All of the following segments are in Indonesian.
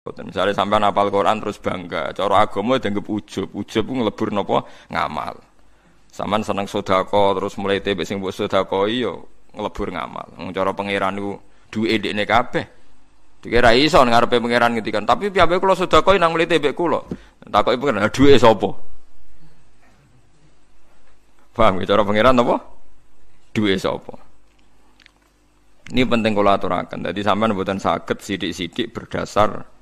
Misalnya sampean hafal Quran terus bangga, cara agama dianggap ujub ku nglebur napa ngamal. Sampean seneng sedekah terus mulai tebek sing mbok sedekahi yo nglebur ngamal. Wong cara pangeran niku duwe ndekne kabeh. Dikira iso ngarepe pangeran ngendikan, tapi piye kula sedekahi nang mulai tebek kula. Takoki pangeran, duwe sapa? Paham ya cara pangeran napa? Duwe sapa? Ini penting kula aturaken. Dadi sampean mboten saged sithik-sithik berdasar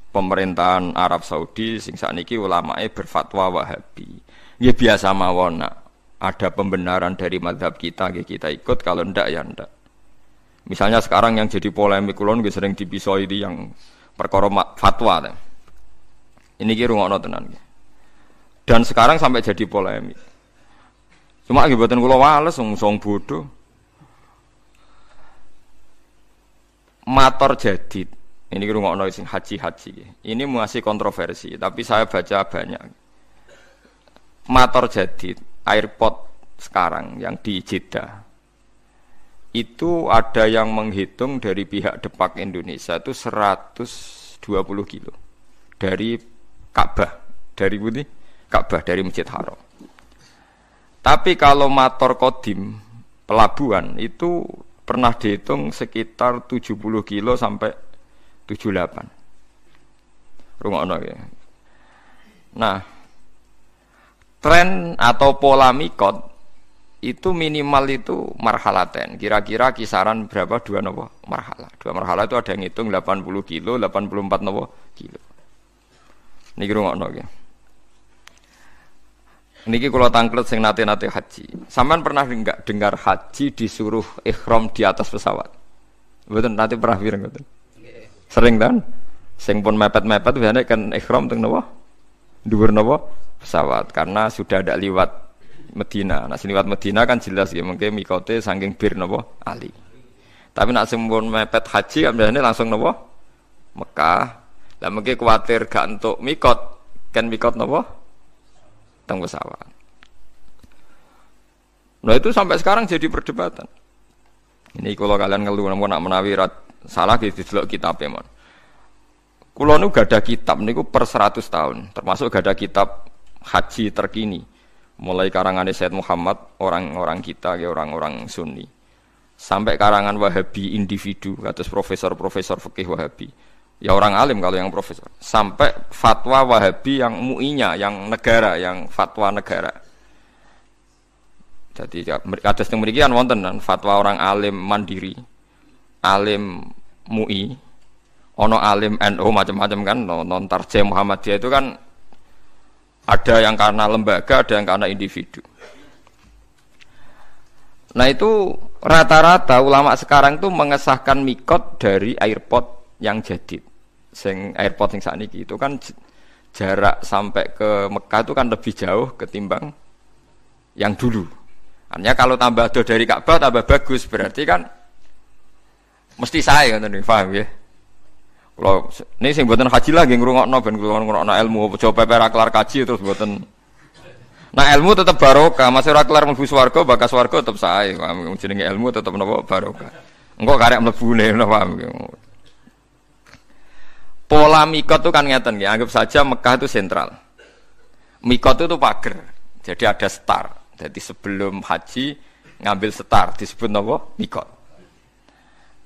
pemerintahan Arab Saudi sing sakniki ulamae berfatwa Wahabi. Ya biasa mawon nak ada pembenaran dari mazhab kita, kita ikut, kalau ndak ya ndak. Misalnya sekarang yang jadi polemik kulon sering dipisoi di yang perkara fatwa. Ini ki rungokno tenan. Dan sekarang sampai jadi polemik. Cuma akibatnya kula wales wong bodoh. Mator jadid. Ini rungokno sing haji-haji. Ini masih kontroversi, tapi saya baca banyak. Mator jadid, airport sekarang yang di Jeddah. Itu ada yang menghitung dari pihak Depak Indonesia itu 120 kilo. Dari Ka'bah, dari Budi, Ka'bah dari Masjid Haram. Tapi kalau mator kodim pelabuhan itu pernah dihitung sekitar 70 kilo sampai 78. Rungokno ya. Nah, tren atau pola mikot itu minimal itu marhalaten. Kira-kira kisaran berapa? Dua marhalah. Dua marhalah itu ada yang hitung 80 kilo, 84 kilo. Niki rungokno ya. Niki kula tangklet sing nate-nate haji. Sampean pernah enggak dengar haji disuruh ihram di atas pesawat? Mboten nate pernah pireng mboten? Sering kan? Sing pun mepet-mepet biasanya kan ihram teng napa? Dhuwur napa? Pesawat. Karena sudah ada liwat Medina. Nah, liwat Medina kan jelas ya, mungkin mikote saking bir napa? Ali. Tapi nak sing pun mepet haji kan biasanya langsung napa? Mekah. Lah mungkin kuwatir gak entuk mikot. Kan mikot napa? Teng pesawat. Nah, itu sampai sekarang jadi perdebatan. Ini kalau kalian ngeluh nak menawi salah di delok kitab mon. Kula nu gadah kitab niku per 100 tahun, termasuk gadah kitab haji terkini. Mulai karangan Said Muhammad, orang-orang kita, orang-orang Sunni. Sampai karangan Wahabi individu, kados profesor-profesor fikih Wahabi. Ya orang alim kalau yang profesor. Sampai fatwa Wahabi yang muinya, yang negara, yang fatwa negara. Jadi kados teng mriki kan wonten fatwa orang alim mandiri. Alim MUI, ono alim NU macam-macam kan, non tarjih Muhammadiyah itu kan ada yang karena lembaga, ada yang karena individu. Nah itu rata-rata ulama sekarang itu mengesahkan mikot dari airport yang jadid. Sing airport sing sakniki itu kan jarak sampai ke Mekah itu kan lebih jauh ketimbang yang dulu. Artinya kalau tambah jauh dari Ka'bah tambah bagus, berarti kan mesti saya ngoten paham ya. Kalau ini sing mboten haji lagi ngrungokno ben kula ngrungokno ilmu coba perak kelar kaji terus mboten. Nah ilmu tetap barokah, masih ora kelar mlebu swarga, bakas swarga tetep sae. Paham jenenge ilmu tetep napa barokah. Engko karek mlebune paham. Pola mikot itu kan ngeten ya, anggap saja Mekah itu sentral. Mikot itu pager. Jadi ada star. Jadi sebelum haji ngambil star disebut napa? Mikot.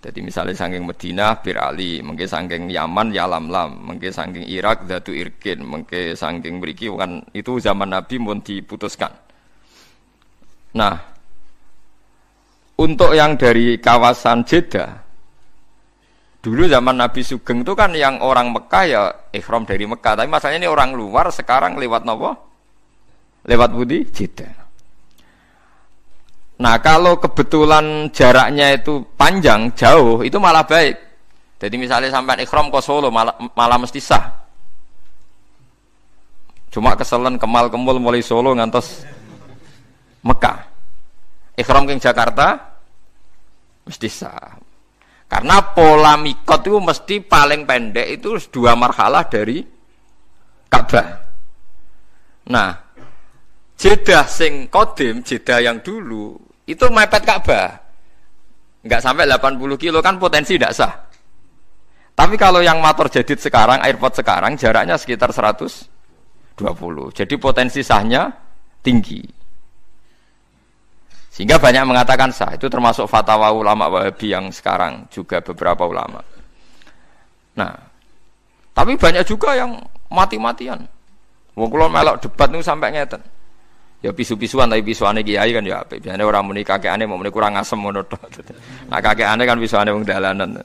Jadi misalnya saking Medina Bir Ali, mungkin saking Yaman Yalamlam, mungkin saking Irak Dzatu Irkin, mungkin saking mriki kan itu zaman Nabi pun diputuskan. Nah, untuk yang dari kawasan Jeddah, dulu zaman Nabi Sugeng itu kan yang orang Mekah ya ihram dari Mekah, tapi masalahnya ini orang luar sekarang lewat napa? Lewat budi Jeddah. Nah kalau kebetulan jaraknya itu panjang, jauh, itu malah baik. Jadi misalnya sampai ikhram ke Solo, malah mesti sah. Cuma keselen kemal-kemul mulai Solo ngantos Mekah. Ikhram ke Jakarta, mesti sah. Karena pola mikot itu mesti paling pendek itu 2 marhalah dari Ka'bah. Nah, Jeddah sing kodim, Jeddah yang dulu, itu mepet Ka'bah. Enggak sampai 80 kilo kan potensi tidak sah. Tapi kalau yang motor jadid sekarang, airport sekarang jaraknya sekitar 120. Jadi potensi sahnya tinggi. Sehingga banyak mengatakan sah. Itu termasuk fatwa ulama Wahabi yang sekarang juga beberapa ulama. Nah, tapi banyak juga yang mati-matian. Wong kula melok debat niku sampai ngeten. Ya pisu-pisuan tapi pisuane kiai kan ya apik. Biasane ora muni kakekane mau muni kurang asem ngono tok. Nah kakekane kan pisuane wong dalanan.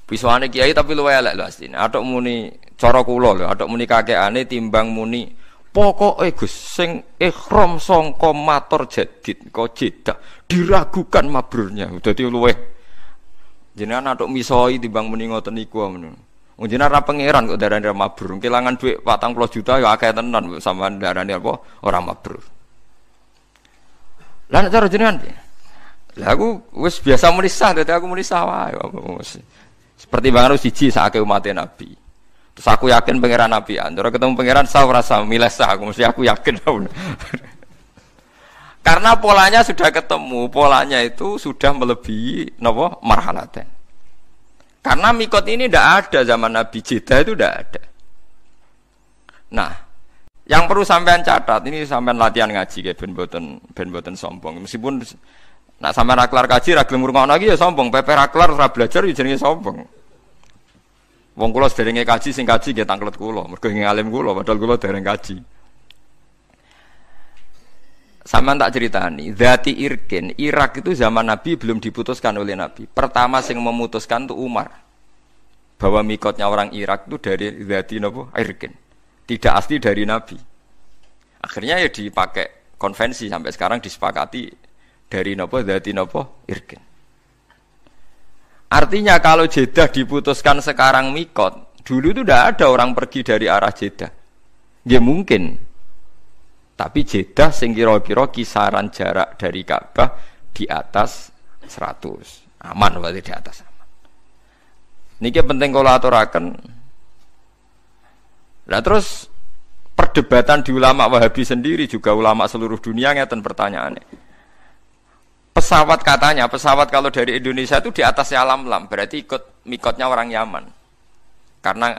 Pisuane kiai tapi luwe elek lho asline. Atok muni cara kula lho, atok muni kakekane timbang muni pokoke Gus sing ihram sangka matur jadid kok jedak diragukan mabrurnya. Dadi luwe jenengan atok misoi timbang muni ngoten niku ngono. Wong jenengan ra pangeran kok darani ra mabrur. Kelangan dhuwit 40 juta ya akeh tenan sampean darani apa ora mabrur. Lah nek cara jenengan piye? Lah aku wis biasa muni sah, dadi aku muni sah wae. Seperti banget siji sakake umat Nabi. Terus aku yakin pangeran Nabi. Antara ketemu pangeran sah ora sah, milih sah aku mesti aku yakin. Karena polanya sudah ketemu, polanya itu sudah melebihi napa marhalaten. Karena mikot ini tidak ada zaman Nabi Jeddah itu tidak ada. Nah, yang perlu sampean catat ini sampean latihan ngaji kayak ben boten sombong. Meskipun nak sampean ra kelar kaji ra gelem ngrungokno lagi ya sombong, pepe ra kelar ra belajar ya jenenge sombong. Wong kula sederenge kaji sing kaji nggih tanglet kula, mergo ngalim kula padahal kula dereng kaji. Sama tak ceritani, Dzati Irkin, Irak itu zaman Nabi belum diputuskan oleh Nabi. Pertama yang memutuskan itu Umar. Bahwa mikotnya orang Irak itu dari Dzati Irkin. Tidak asli dari Nabi. Akhirnya ya dipakai konvensi sampai sekarang disepakati dari Dzati Irkin. Artinya kalau Jeddah diputuskan sekarang mikot, dulu itu tidak ada orang pergi dari arah Jeddah. Ya mungkin. Tapi Jeddah sing kira-kira kisaran jarak dari Ka'bah di atas 100. Aman berarti di atas aman. Niki penting kula aturaken. Lah terus perdebatan di ulama Wahabi sendiri juga ulama seluruh dunia ngeten pertanyaannya. Pesawat katanya, pesawat kalau dari Indonesia itu di atasnya Lam-Lam, berarti ikut mikotnya orang Yaman. Karena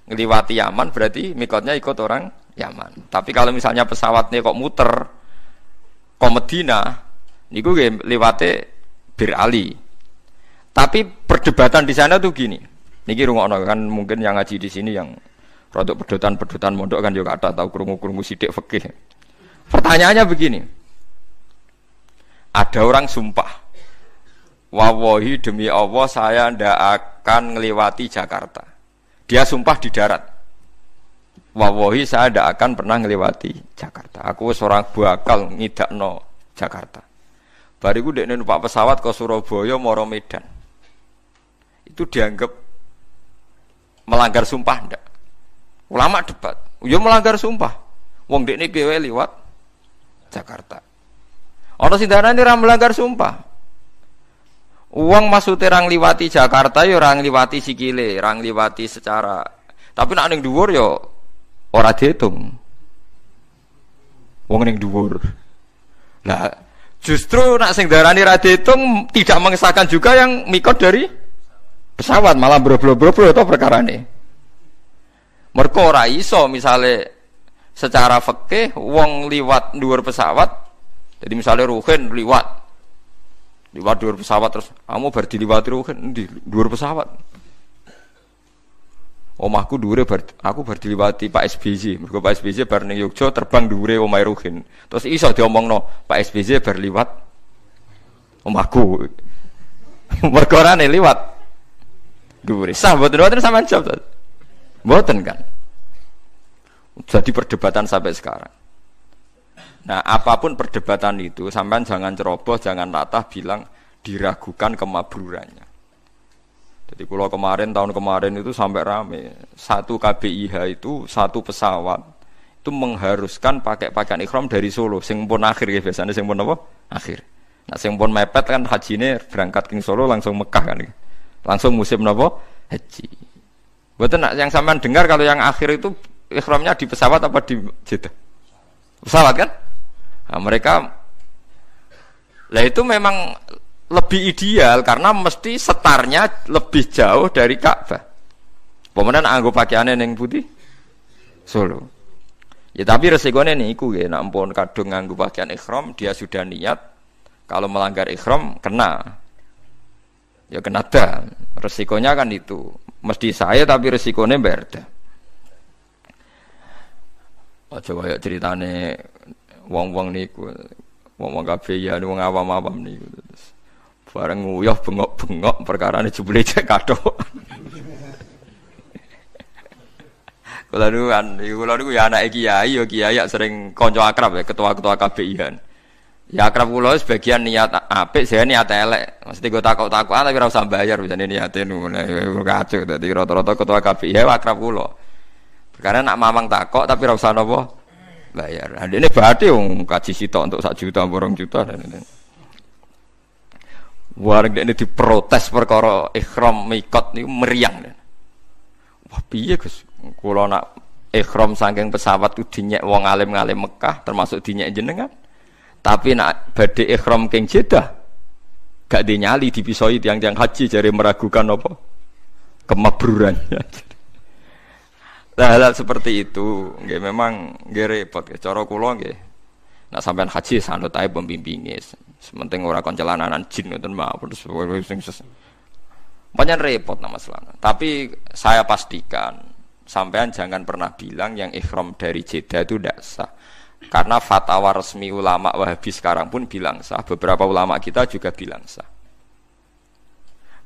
ngeliwati Yaman berarti mikotnya ikut orang Yaman. Tapi kalau misalnya pesawatnya kok muter ke Medina, niku nggih liwate Bir Ali. Tapi perdebatan di sana tuh gini. Niki rungokno kan mungkin yang ngaji di sini yang rodok pedotan mondok kan juga ada tahu krungu-krungu sithik fikih. Pertanyaannya begini. Ada orang sumpah. Wallahi demi Allah saya ndak akan ngelewati Jakarta. Dia sumpah di darat. Wallahi saya tidak akan pernah ngelewati Jakarta. Aku seorang bakal ngidakno Jakarta. Bariku dekne numpak pesawat ke Surabaya moro Medan. Itu dianggap melanggar sumpah ndak? Ulama debat. Ya melanggar sumpah. Wong dekne piye liwat Jakarta. Ana sing darani ora melanggar sumpah. Uang maksudnya orang liwati Jakarta ya orang liwati sikile, orang liwati secara. Tapi nak ning dhuwur ya ora diitung. Wong ning dhuwur. Lah, justru nak sing darani ra diitung tidak mengesahkan juga yang mikot dari pesawat, malah bro-bro-bro to perkarane. Mergo ora iso misale secara fikih wong liwat dhuwur pesawat. Jadi misalnya Ruhin liwat dhuwur pesawat terus kamu bar diliwati Ruhin di dhuwur pesawat. Omahku dhuwure aku bar diliwati Pak SBY. Mergo Pak SBY bar ning Yogya terbang dhuwure omahe Ruhin. Terus iso diomongno Pak SBY bar liwat omahku. Mergo ora liwat dhuwure. Sah mboten sampean jawab. Mboten kan. Jadi perdebatan sampai sekarang. Nah, apapun perdebatan itu, sampean jangan ceroboh, jangan latah bilang diragukan kemabrurannya. Jadi kalau tahun kemarin itu sampai rame, satu KBIH itu satu pesawat itu mengharuskan pakai pakaian ihram dari Solo, sing pun akhir ya biasanya sing pun apa? Akhir. Nah, sing pun mepet kan hajine berangkat ke Solo langsung Mekah kan. Langsung musim apa? Haji. Betul nak yang sampean dengar kalau yang akhir itu ihramnya di pesawat apa di Jeddah? Pesawat kan? Nah, mereka lah itu memang lebih ideal karena mesti setarnya lebih jauh dari Ka'bah. Pemenang anggo pakaiannya neng putih Solo. Ya tapi resikonya niku ya, nampun kadung nganggo pakaian ihram dia sudah niat kalau melanggar ihram kena. Ya kena dah. Resikonya kan itu. Mesti saya tapi resikonya berda. Aja kaya ceritane wong-wong niku. Wong-wong kabeh ya wong awam-awam niku. Bareng nguyuh bengok-bengok perkarane jebule cek kathok. Kula niku ya anake kiai, ya kiai sering kanca akrab ya, ketua-ketua KBI-an. Ya akrab kula sebagian niat apik, saya niat elek. Mesti go takok-takokan tapi ora usah bayar bisane niate ngono. Kacau dadi rata-rata ketua KBI ya akrab kula. Karena nak mamang takok tapi ora usah napa bayar. Ndekne badhe wong kaji sitok untuk 1 juta, 2 juta dan ini. Warga ndekne diprotes perkara ihram mikot niku meriang. Wah piye Gus? Kula nak ihram saking pesawat ku dinyek wong alim-alim Mekah termasuk dinyek jenengan. Tapi nak badhe ihram king Jeddah gak dinyali dipisoi tiang-tiang haji jare meragukan apa kemabrurannya. Nah, hal seperti itu nggih memang nggih repot ya cara kula nggih. Nak sampean haji sanut ae pembimbinge. Sementing ora kon celananan jin ngoten mawon sing banyak repot nama masalah. Tapi saya pastikan sampean jangan pernah bilang yang ihram dari Jeddah itu tidak sah. Karena fatwa resmi ulama Wahabi sekarang pun bilang sah. Beberapa ulama kita juga bilang sah.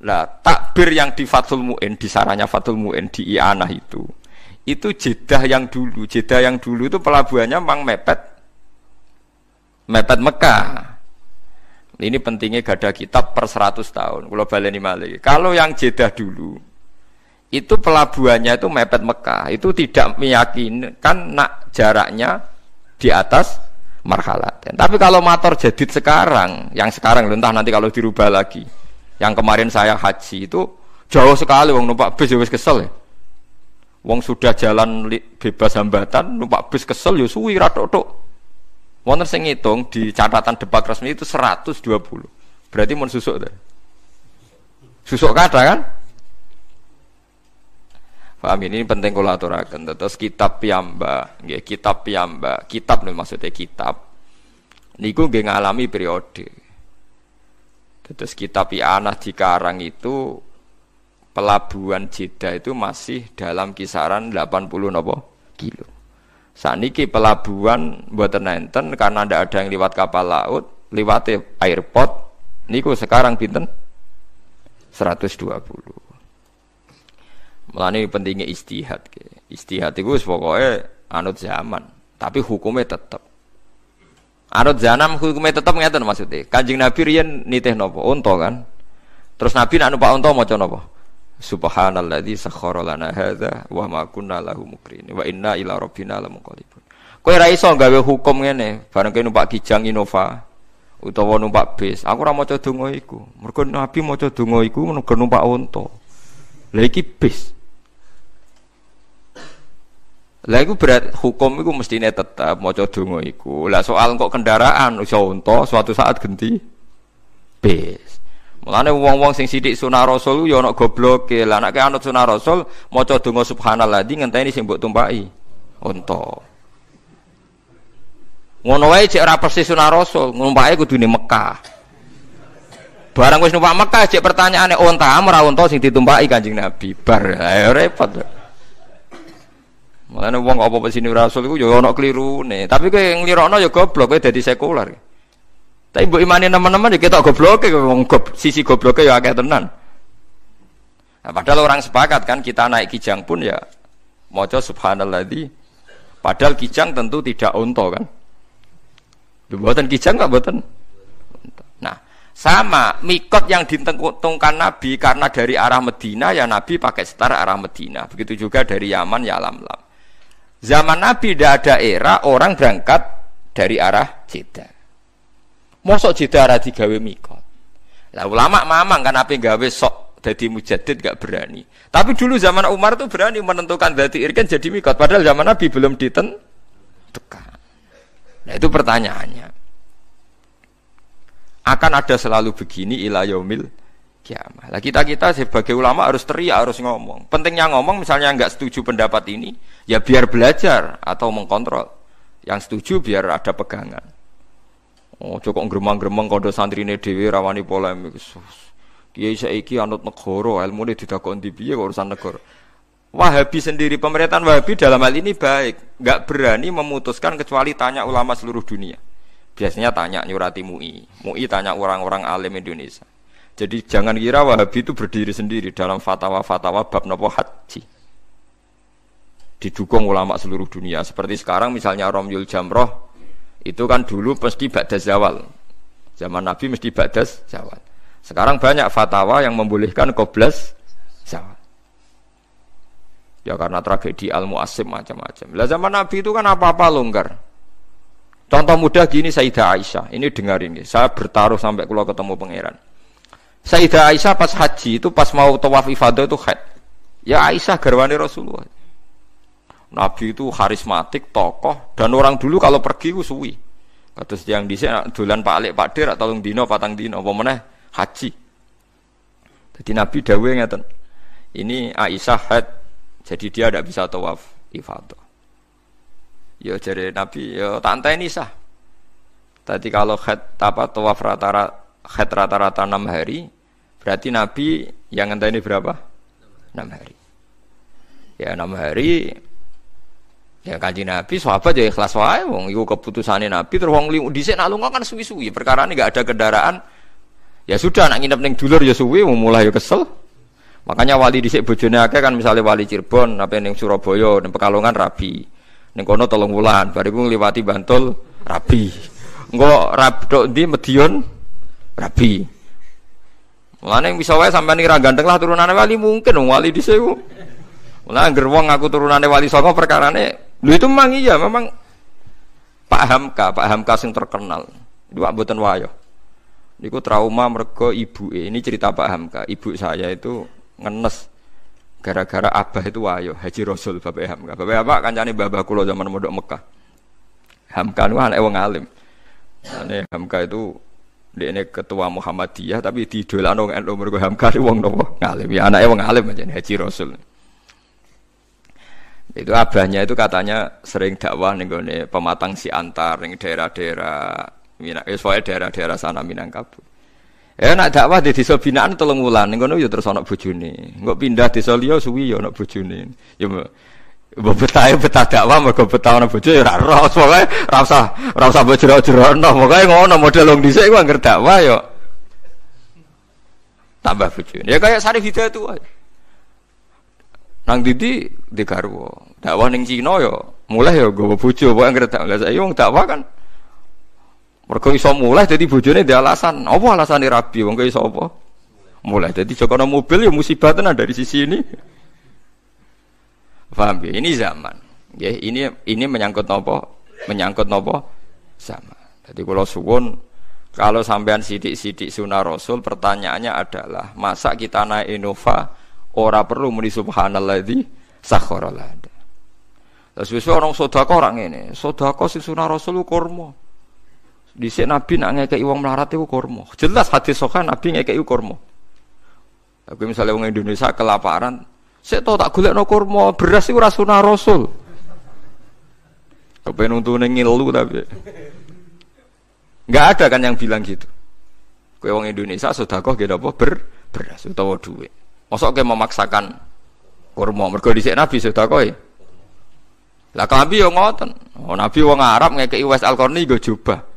Nah, takbir yang di Fathul Mu'in, di saranya Fathul Mu'in di I'anah itu Jeddah yang dulu. Jeddah yang dulu itu pelabuhannya memang mepet Mekah. Ini pentingnya gada kitab per 100 tahun. Kalau baleni malih. Kalau yang Jeddah dulu itu pelabuhannya itu mepet Mekah. Itu tidak meyakinkan nak jaraknya di atas marhalaten. Tapi kalau motor jadid sekarang, yang sekarang entah nanti kalau dirubah lagi. Yang kemarin saya haji itu jauh sekali wong numpak bis wis kesel ya. Wong sudah jalan bebas hambatan numpak bis kesel ya suwi ra tok-tok. Wonten sing ngitung di catatan depak resmi itu 120. Berarti mun susuk ta. Susuk kata kan? Paham ini penting kula aturaken. Terus kitab piyambak, nggih kitab piyambak. Kitab nih maksudnya kitab. Niku nggih ngalami periode. Terus kitab I'anah di Karang itu pelabuhan Jeddah itu masih dalam kisaran 80 napa kilo. Saniki pelabuhan mboten enten karena ndak ada yang lewat kapal laut, liwate airport niku sekarang pinten? 120. Mulane pentingnya istihad. Istihad itu pokoknya anut zaman, tapi hukumnya tetap. Anut zaman hukumnya tetap ngeten maksudnya. Kanjeng Nabi riyen nitih napa? Unta kan. Terus Nabi nak numpak unta maca napa? Subhanalladzi sakhkhara lana hadza wa ma kunna lahu muqrinin wa inna ila rabbina lamunqalibun. Kowe ra iso gawe hukum ngene, bareng kowe numpak Kijang Innova utawa numpak bis. Aku ora maca donga iku. Mergo Nabi maca donga iku mergo numpak unta. Lah iki bis. Lah iku berat hukum iku mestine tetap maca donga iku. Lah soal kok kendaraan iso unta suatu saat ganti bis. Mulane wong-wong sing sithik sunah rasul ya ana gobloke. Lah nek anut sunah rasul maca donga subhanalladzi ngenteni sing mbok tumpaki unta. Ngono wae cek ora persis sunah rasul, numpake kudune Mekah. Barang wis numpak Mekah cek pertanyaane unta ora unta sing ditumpaki Kanjeng Nabi. Bar ae repot. Mulane wong apa sini rasul iku ya ana klirune. Tapi kowe nglirokno ya goblok kowe dadi sekuler. Tapi mbok imani teman-teman ya ketok gobloke wong sisi gobloke ya akeh tenan. Nah, padahal orang sepakat kan kita naik Kijang pun ya maca subhanalladzi. Padahal Kijang tentu tidak unta kan. Mboten Kijang enggak mboten. Nah, sama mikot yang ditentungkan Nabi karena dari arah Medina ya Nabi pakai setar arah Medina. Begitu juga dari Yaman ya Lam-Lam. Zaman Nabi tidak ada era orang berangkat dari arah Jeddah. Mosok Jeddah ora digawe mikot. Lah ulama mamang kan ape gawe sok dadi mujaddid gak berani. Tapi dulu zaman Umar tuh berani menentukan Dzati Irkan jadi mikot padahal zaman Nabi belum ditentukan. Nah itu pertanyaannya. akan ada selalu begini ila yaumil kiamah. Lah kita sebagai ulama harus teriak, harus ngomong. Pentingnya ngomong misalnya enggak setuju pendapat ini, ya biar belajar atau mengkontrol. Yang setuju biar ada pegangan. Oh, cukup gremang-gremeng kondo santrine dhewe rawani polemik. Kiai saiki anut negara, ilmune didakon ndi piye urusan negara. Wahabi sendiri, pemerintahan Wahabi dalam hal ini baik, enggak berani memutuskan kecuali tanya ulama seluruh dunia. Biasanya tanya nyurati MUI tanya orang-orang alim Indonesia. Jadi jangan kira Wahabi itu berdiri sendiri dalam fatwa-fatwa bab nopo haji. Didukung ulama seluruh dunia. Seperti sekarang misalnya Romyul Jamroh, itu kan dulu mesti ba'da zawal. Zaman Nabi mesti ba'da zawal. Sekarang banyak fatwa yang membolehkan qoblas zawal. Ya karena tragedi Al-Mu'assib macam-macam. Lah zaman Nabi itu kan apa-apa longgar. Contoh mudah gini Sayyidah Aisyah. Ini dengar ini. Saya bertaruh sampai kalau ketemu pangeran. Sayyidah Aisyah pas haji itu pas mau tawaf ifadah itu haid. Ya Aisyah garwani Rasulullah. Nabi itu karismatik, tokoh, dan orang dulu kalau pergi ku suwi. Kados yang dhisik dolan Pak Alik Pak Dir atau dino patang dino apa meneh haji. Jadi Nabi dawuh ngeten. Ini Aisyah haid. Jadi dia tidak bisa tawaf ifadah. Ya jadi Nabi, ya tak enteni sah. Tadi kalau tawaf rata-rata 6 hari, berarti Nabi yang ngenteni berapa? 6 hari. Ya 6 hari. Ya Kanjeng Nabi sahabat ya ikhlas wae wong iku keputusane Nabi terus wong dhisik nak lunga kan suwi-suwi perkarane enggak ada kendaraan. Ya sudah nak nginep ning dulur ya suwi mulai ya kesel. Makanya wali dhisik bojone akeh kan misalnya wali Cirebon apa ning Surabaya ning Pekalongan rabi. Ning kono 3 wulan bariku ngliwati Bantul rabi. Engko rabdok ndi Medion rabi. Mulane bisa wae sampeyan iki ra ganteng lah turunane wali mungkin wali dhisik ku. Mulane angger wong aku turunane wali songo perkarane lho itu memang iya memang Pak Hamka sing terkenal. Itu mboten wayo. Niku trauma mergo ibuke. Ini cerita Pak Hamka. Ibu saya itu ngenes gara-gara abah itu wayo Haji Rasul Bapak Hamka. Bapak apa kancane babah kula zaman mondok Mekah. Hamka niku anake wong alim. Ane Hamka itu dekne ketua Muhammadiyah tapi didolano NU mergo Hamka wong nopo ngalim. Ya anake wong alim aja Haji Rasul. Itu abahnya itu katanya sering dakwah ning gone Pematang Siantar ning daerah-daerah daerah-daerah sana Minangkabau. Nak dakwah di desa binaan 3 wulan, ngono ya terus ana bojone. Engko pindah desa liya suwi ya ana bojone. Ya mbok betah dakwah mergo betah ana bojo ya ora roh, pokoke ora usah mbok jero-jerono. Pokoke ngono model wong dhisik iku anggere dakwah ya tambah bojone. Ya kaya Sarif Hidayat itu wae. Nang Didi di garwa. Dakwah ning Cina ya mulai ya nggawa bojo, pokoke anggere dakwah. Lah saiki wong dakwah kan mergo iso mulai dadi bojone ndek alasan. Apa alasane rabi wong kok iso apa? Mulai dadi jokono mobil ya musibah tenan dari sisi ini. Paham ya? Ini zaman. Nggih, ini menyangkut napa? Menyangkut napa? Zaman. Jadi kula suwun kalau sampean sithik-sithik sunah Rasul pertanyaannya adalah masa kita naik Innova ora perlu muni subhanalladzi sakhkhara lana. Terus wis orang sedekah ora ngene. Sedekah sing sunah Rasul kurma. Dhisik Nabi nak ngekeki wong melarat iku kurma. Jelas hadis sahih Nabi ngekeki kurma. Aku misalnya wong Indonesia kelaparan, sik to tak golekno kurma, beras iku ora sunah Rasul. Kepen untune ngilu tapi. Enggak ada kan yang bilang gitu. Kowe wong Indonesia sedekah nggih napa beras utawa dhuwit. Mosok kowe memaksakan kurma mergo dhisik Nabi sedekah. Lah klambi yo ngoten. Oh Nabi wong Arab ngekeki Wais Al-Qarni nggo jubah.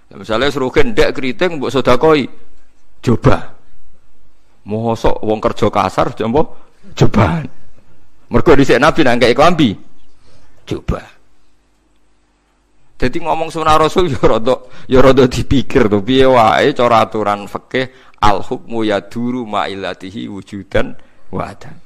Misalnya suruh kendek keriting mbok sedekoi coba. Mosok wong kerja kasar jempo coba. Mergo dhisik Nabi nang kei klambi coba. Jadi ngomong sunah Rasul ya rada dipikir to piye wae cara aturan fikih al hukmu yaduru ma illatihi wujudan wa adam.